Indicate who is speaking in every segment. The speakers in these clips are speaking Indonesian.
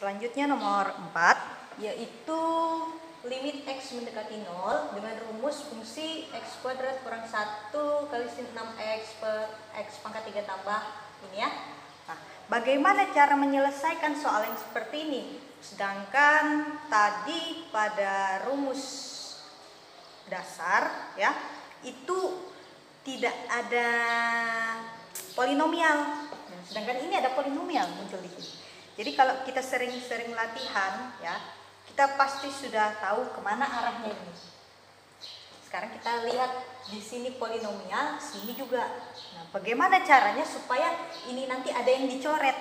Speaker 1: Selanjutnya nomor 4, yaitu limit X mendekati 0 dengan rumus fungsi X kuadrat kurang 1 kali sin 6X per X pangkat 3 tambah ini ya. Nah, bagaimana cara menyelesaikan soal yang seperti ini? Sedangkan tadi pada rumus dasar ya, itu tidak ada polinomial. Nah, sedangkan ini ada polinomial muncul di sini. Jadi kalau kita sering-sering latihan ya, kita pasti sudah tahu kemana arahnya ini. Sekarang kita lihat di sini polinomial, sini juga. Nah, bagaimana caranya supaya ini nanti ada yang dicoret?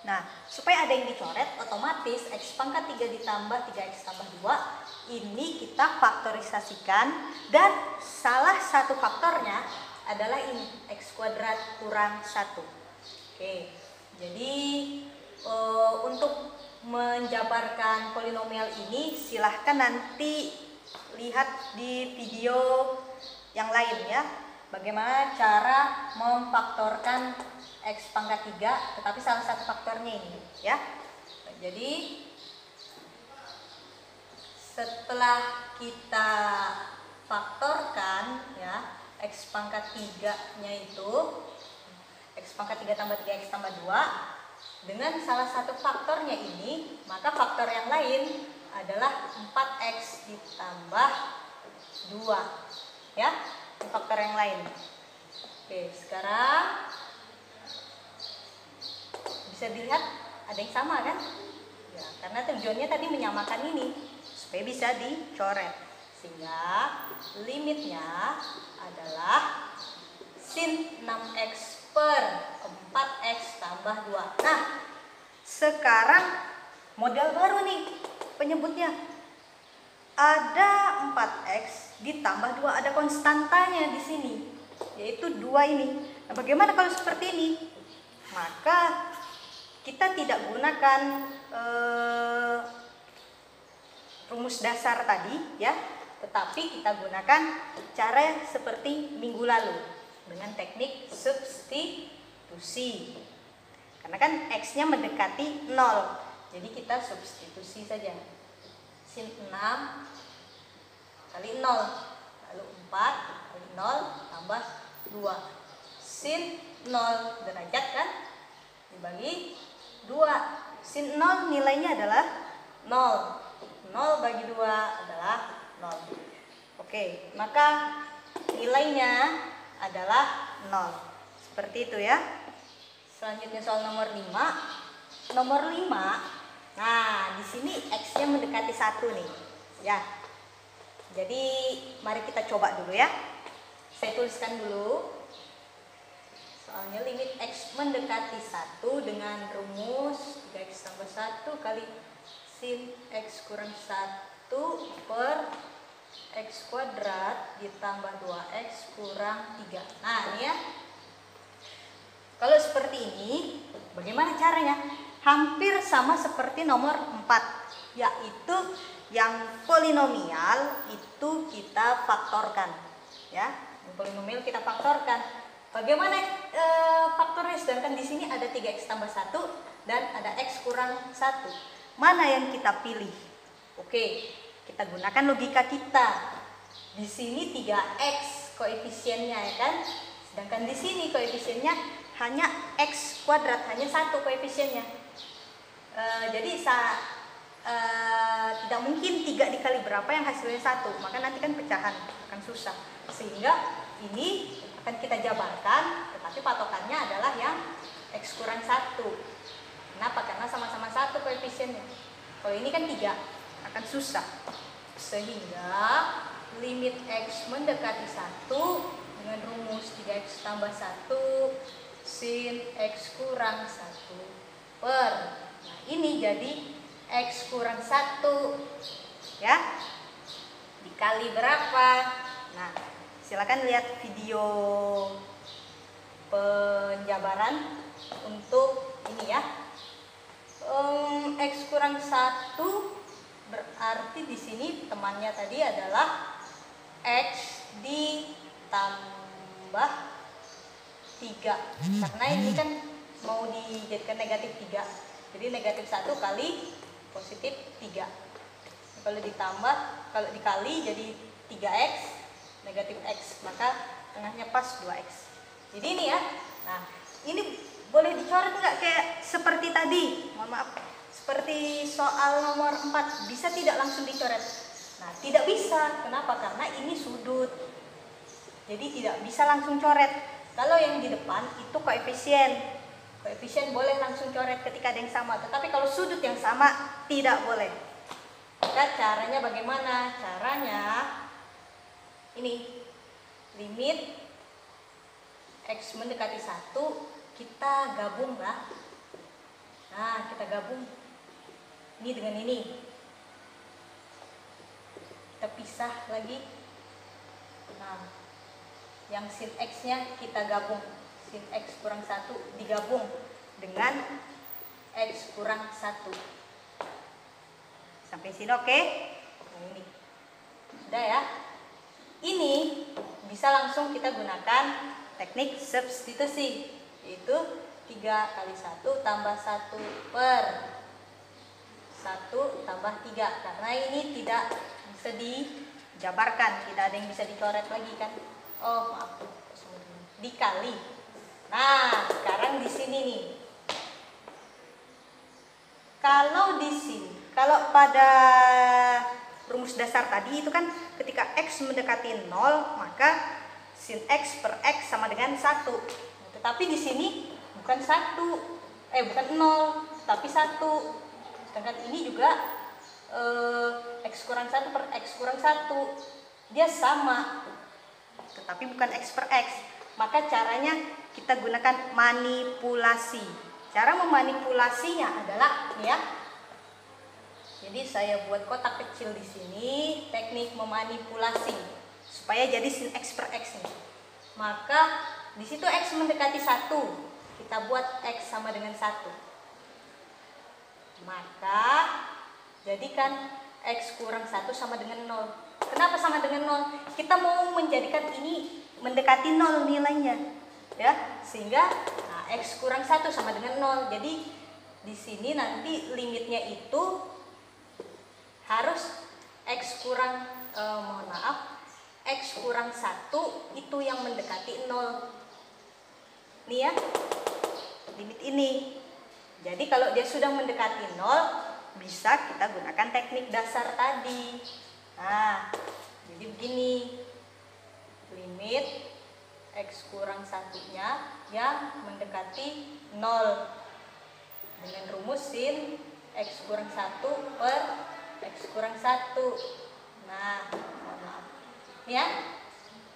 Speaker 1: Nah, supaya ada yang dicoret, otomatis X pangkat 3 ditambah 3X tambah 2 ini kita faktorisasikan, dan salah satu faktornya adalah ini X kuadrat kurang 1. Oke, jadi untuk menjabarkan polinomial ini silahkan nanti lihat di video yang lain ya, bagaimana cara memfaktorkan X pangkat 3, tetapi salah satu faktornya ini ya. Jadi setelah kita faktorkan ya, X pangkat 3 nya itu X pangkat 3 tambah 3X tambah 2 dengan salah satu faktornya ini, maka faktor yang lain adalah 4X ditambah 2 ya, faktor yang lain. Oke, sekarang bisa dilihat ada yang sama kan ya, karena tujuannya tadi menyamakan ini supaya bisa dicoret, sehingga limitnya adalah sin 6X per 4X tambah 2. Nah, sekarang model baru nih penyebutnya. Ada 4X ditambah 2, ada konstantanya di sini, yaitu 2 ini. Nah, bagaimana kalau seperti ini? Maka kita tidak gunakan rumus dasar tadi ya, tetapi kita gunakan cara seperti minggu lalu dengan teknik substitusi. Karena kan X-nya mendekati 0, jadi kita substitusi saja. Sin 6 kali 0, lalu 4 kali 0 tambah 2. Sin 0 derajat kan, dibagi 2. Sin 0 nilainya adalah 0. 0 bagi 2 adalah 0. Oke, maka nilainya adalah 0. Seperti itu ya. Selanjutnya soal nomor 5. Nomor 5. Nah, di sini X-nya mendekati 1 nih. Ya. Jadi, mari kita coba dulu ya. Saya tuliskan dulu. Soalnya limit X mendekati 1 dengan rumus 3X tambah 1 kali sin X kurang 1 per X kuadrat ditambah 2X kurang 3. Nah, ini ya. Kalau seperti ini, bagaimana caranya? Hampir sama seperti nomor 4, yaitu yang polinomial itu kita faktorkan. Ya, yang polinomial kita faktorkan. Bagaimana faktornya? Sedangkan di sini ada 3X tambah 1 dan ada X kurang 1. Mana yang kita pilih? Oke, kita gunakan logika kita. Di sini 3X koefisiennya ya kan, sedangkan di sini koefisiennya hanya X kuadrat, hanya 1 koefisiennya. Jadi tidak mungkin 3 dikali berapa yang hasilnya 1, maka nanti kan pecahan akan susah. Sehingga ini akan kita jabarkan, tetapi patokannya adalah yang X kurang 1. Kenapa? Karena sama-sama 1 koefisiennya. Kalau ini kan 3, akan susah. Sehingga limit X mendekati 1 dengan rumus 3X tambah 1 sin X kurang 1 per. Nah, ini jadi X kurang 1 ya, dikali berapa? Nah, silakan lihat video penjabaran untuk ini ya. X kurang 1 berarti di sini temannya tadi adalah X ditambah 3, karena ini kan mau dijadikan negatif 3. Jadi negatif 1 kali positif 3. Kalau ditambah, kalau dikali jadi 3x negatif x, maka tengahnya pas 2x. Jadi ini ya. Nah, ini boleh dicoret nggak kayak seperti tadi? Mohon maaf. Seperti soal nomor 4, bisa tidak langsung dicoret? Nah, tidak bisa. Kenapa? Karena ini sudut. Jadi tidak bisa langsung coret. Kalau yang di depan itu koefisien. Koefisien boleh langsung coret ketika ada yang sama. Tetapi kalau sudut yang sama, tidak boleh. Maka caranya bagaimana? Caranya ini. Limit X mendekati 1, kita gabung lah. Nah, kita gabung ini dengan ini. Kita pisah lagi. Nah, yang sin X nya kita gabung. Sin X kurang 1 digabung dengan X kurang 1. Sampai sini oke? Nah, ini. Sudah ya? Ini bisa langsung kita gunakan teknik substitusi, yaitu 3 kali 1 tambah 1 per 1 tambah 3. Karena ini tidak bisa dijabarkan, tidak ada yang bisa dicoret lagi kan. Oh maaf, dikali. Nah sekarang di sini nih, kalau di sini, kalau pada rumus dasar tadi itu kan ketika X mendekati 0 maka sin X per X sama dengan 1. Tetapi di sini bukan 0, tapi 1. Sedangkan ini juga X kurang 1 per X kurang 1. Dia sama, tetapi bukan X per X. Maka caranya kita gunakan manipulasi. Cara memanipulasinya adalah ini ya. Jadi saya buat kotak kecil di sini, teknik memanipulasi supaya jadi sin X per X nih. Maka di situ X mendekati 1, kita buat X sama dengan 1. Maka jadikan X kurang 1 sama dengan 0. Kenapa sama dengan 0? Kita mau menjadikan ini mendekati 0 nilainya, ya, sehingga nah, X kurang 1 sama dengan 0. Jadi di sini nanti limitnya itu harus X kurang X kurang 1 itu yang mendekati 0. Nih ya, limit ini. Jadi kalau dia sudah mendekati 0, bisa kita gunakan teknik dasar tadi. Nah, jadi begini. Limit X kurang 1-nya yang mendekati 0 dengan rumus sin X kurang 1 per X kurang 1. Nah, mohon maaf. Ya,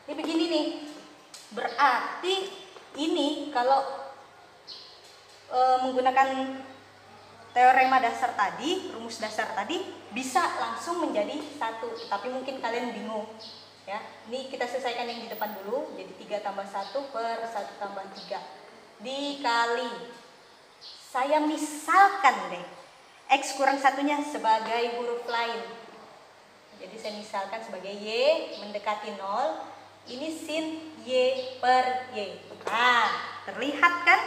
Speaker 1: ini begini nih. Berarti ini kalau menggunakan teorema dasar tadi, rumus dasar tadi, bisa langsung menjadi 1. Tapi mungkin kalian bingung. Ya, ini kita selesaikan yang di depan dulu. Jadi 3 tambah 1 per 1 tambah 3 dikali. Saya misalkan deh X kurang 1-nya sebagai huruf lain. Jadi saya misalkan sebagai Y mendekati 0. Ini sin Y per Y. Nah, terlihat kan?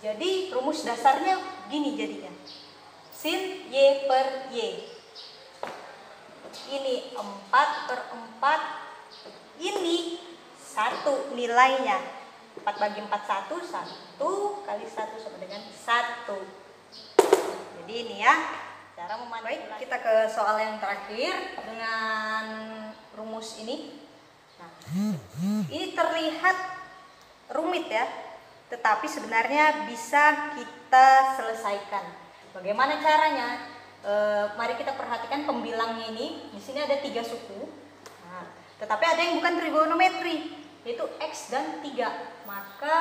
Speaker 1: Jadi rumus dasarnya gini jadinya. Sin Y per Y. Ini 4 per 4. Ini 1 nilainya. 4 bagi 4 1. 1 kali 1 sama dengan 1. Jadi ini ya cara memanipulasi. Baik, kita ke soal yang terakhir dengan rumus ini. Nah, ini terlihat rumit ya, tetapi sebenarnya bisa kita selesaikan. Bagaimana caranya? Mari kita perhatikan pembilangnya ini. Di sini ada 3 suku. Nah, tetapi ada yang bukan trigonometri, yaitu X dan 3. Maka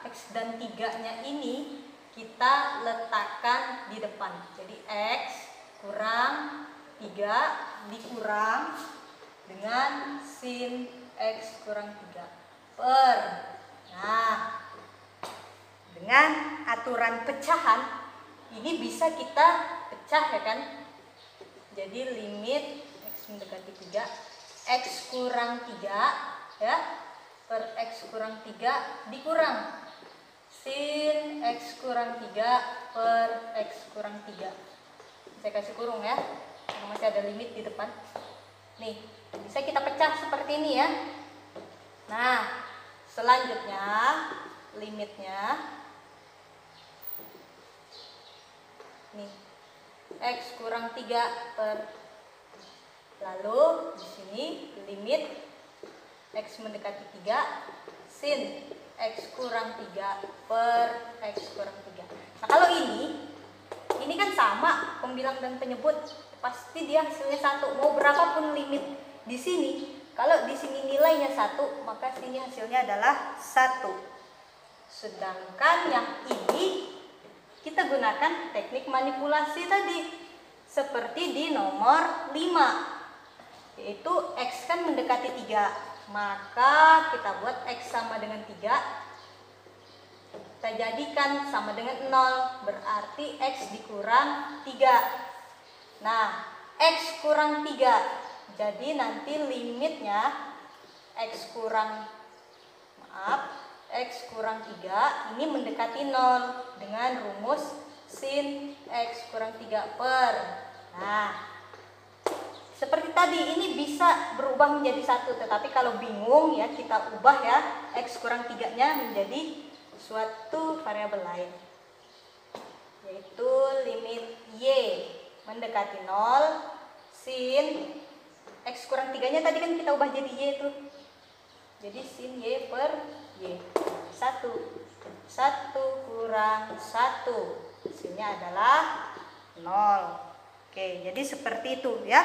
Speaker 1: X dan 3-nya ini kita letakkan di depan. Jadi X kurang 3 dikurang dengan sin X kurang 3 per. Nah, dengan aturan pecahan ini bisa kita pecah ya kan. Jadi limit X mendekati 3, X kurang 3 ya per X kurang 3 dikurang sin X kurang 3 per X kurang 3. Saya kasih kurung ya, karena masih ada limit di depan. Nih, bisa kita pecah seperti ini ya. Nah, selanjutnya limitnya nih X kurang 3 per, lalu di sini limit X mendekati 3 sin X kurang 3 per X kurang 3. Nah, kalau ini kan sama pembilang dan penyebut, pasti dia hasilnya 1. Mau berapapun limit di sini, kalau di sini nilainya 1, maka sini hasilnya adalah 1. Sedangkan yang ini kita gunakan teknik manipulasi tadi, seperti di nomor 5, yaitu X kan mendekati 3. Maka kita buat X sama dengan 3, kita jadikan sama dengan 0, berarti X dikurang 3. Nah, X kurang 3, jadi nanti limitnya X kurang 3 ini mendekati 0 dengan rumus sin X kurang 3 per. Nah, seperti tadi, ini bisa berubah menjadi 1, tetapi kalau bingung ya kita ubah ya X kurang 3-nya menjadi suatu variabel lain, yaitu limit Y mendekati 0 sin X kurang 3-nya tadi kan kita ubah jadi Y tuh. Jadi sin Y per Y 1 kurang 1, hasilnya adalah 0. Oke, jadi seperti itu ya.